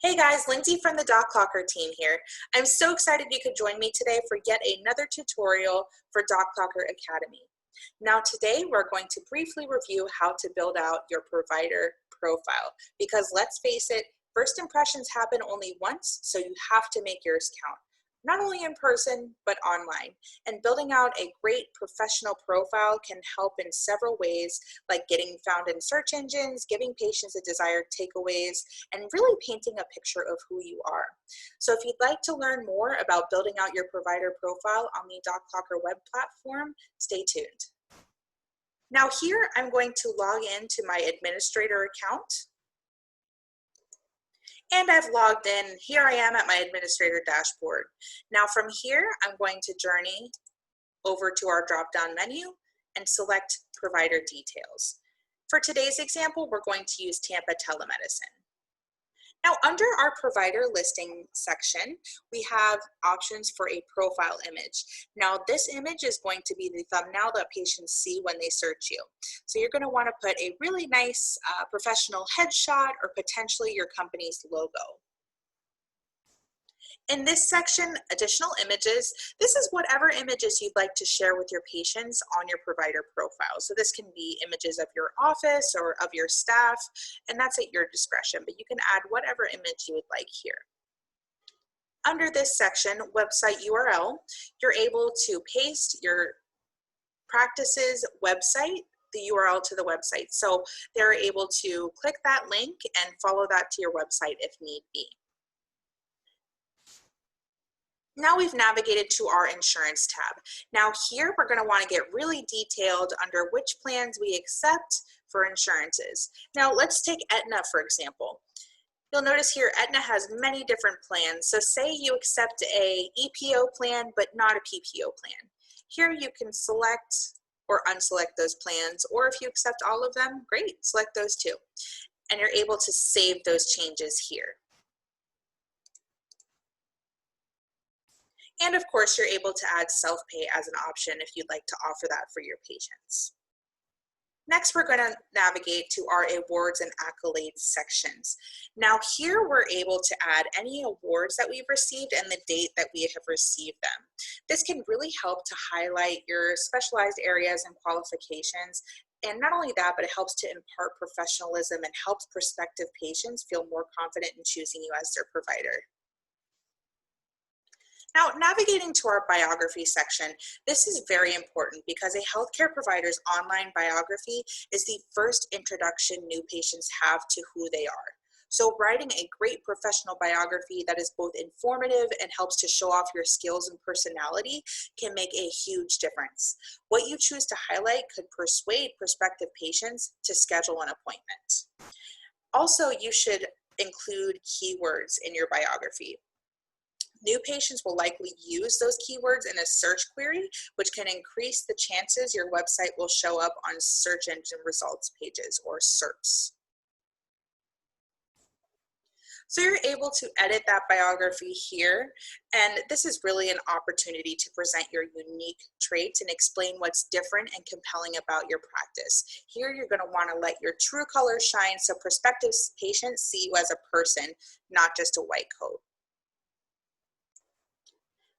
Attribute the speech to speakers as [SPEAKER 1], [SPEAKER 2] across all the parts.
[SPEAKER 1] Hey guys, Lindsay from the DocClocker team here. I'm so excited you could join me today for yet another tutorial for DocClocker Academy. Now today we're going to briefly review how to build out your provider profile because let's face it, first impressions happen only once, so you have to make yours count. Not only in person, but online. And building out a great professional profile can help in several ways, like getting found in search engines, giving patients the desired takeaways, and really painting a picture of who you are. So if you'd like to learn more about building out your provider profile on the DocClocker web platform, stay tuned. Now here, I'm going to log into my administrator account. And I've logged in. Here I am at my administrator dashboard. Now from here, I'm going to journey over to our drop-down menu and select provider details. For today's example, we're going to use Tampa Telemedicine. Now under our provider listing section, we have options for a profile image. Now this image is going to be the thumbnail that patients see when they search you. So you're going to want to put a really nice professional headshot or potentially your company's logo. In this section, additional images, this is whatever images you'd like to share with your patients on your provider profile. So this can be images of your office or of your staff, and that's at your discretion, but you can add whatever image you would like here. Under this section, website URL, you're able to paste your practice's website, the URL to the website. So they're able to click that link and follow that to your website if need be. Now we've navigated to our insurance tab. Now here we're going to want to get really detailed under which plans we accept for insurances. Now let's take Aetna for example. You'll notice here Aetna has many different plans. So say you accept a EPO plan but not a PPO plan. Here you can select or unselect those plans, or if you accept all of them, great, select those too. And you're able to save those changes here. And of course, you're able to add self-pay as an option if you'd like to offer that for your patients. Next, we're going to navigate to our awards and accolades sections. Now here we're able to add any awards that we've received and the date that we have received them. This can really help to highlight your specialized areas and qualifications. And not only that, but it helps to impart professionalism and helps prospective patients feel more confident in choosing you as their provider. Now, navigating to our biography section, this is very important because a healthcare provider's online biography is the first introduction new patients have to who they are. So writing a great professional biography that is both informative and helps to show off your skills and personality can make a huge difference. What you choose to highlight could persuade prospective patients to schedule an appointment. Also, you should include keywords in your biography. New patients will likely use those keywords in a search query, which can increase the chances your website will show up on search engine results pages or SERPs. So you're able to edit that biography here, and this is really an opportunity to present your unique traits and explain what's different and compelling about your practice. Here you're going to want to let your true colors shine so prospective patients see you as a person, not just a white coat.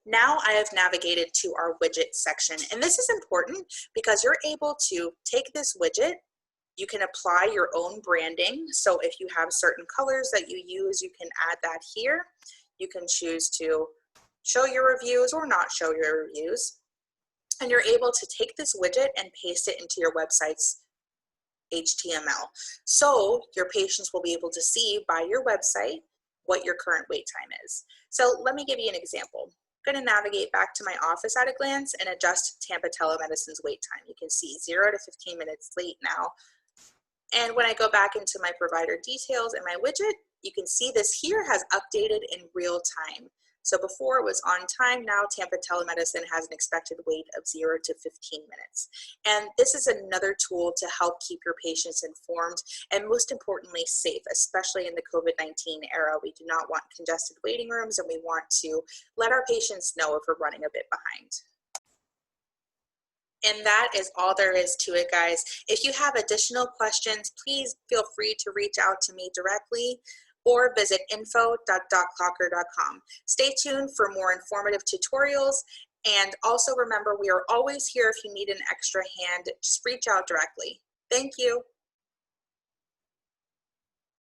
[SPEAKER 1] Now I have navigated to our widget section, and this is important because you're able to take this widget, you can apply your own branding. So if you have certain colors that you use, you can add that here. You can choose to show your reviews or not show your reviews. And you're able to take this widget and paste it into your website's HTML. So your patients will be able to see by your website what your current wait time is. So let me give you an example. I'm going to navigate back to my office at a glance and adjust Tampa Telemedicine's wait time. You can see 0 to 15 minutes late now. And when I go back into my provider details and my widget, you can see this here has updated in real time. So before it was on time, now Tampa Telemedicine has an expected wait of 0 to 15 minutes. And this is another tool to help keep your patients informed and most importantly safe, especially in the COVID-19 era. We do not want congested waiting rooms and we want to let our patients know if we're running a bit behind. And that is all there is to it, guys. If you have additional questions, please feel free to reach out to me directly. or visit info.docclocker.com. Stay tuned for more informative tutorials, and also remember, we are always here if you need an extra hand. Just reach out directly. Thank you.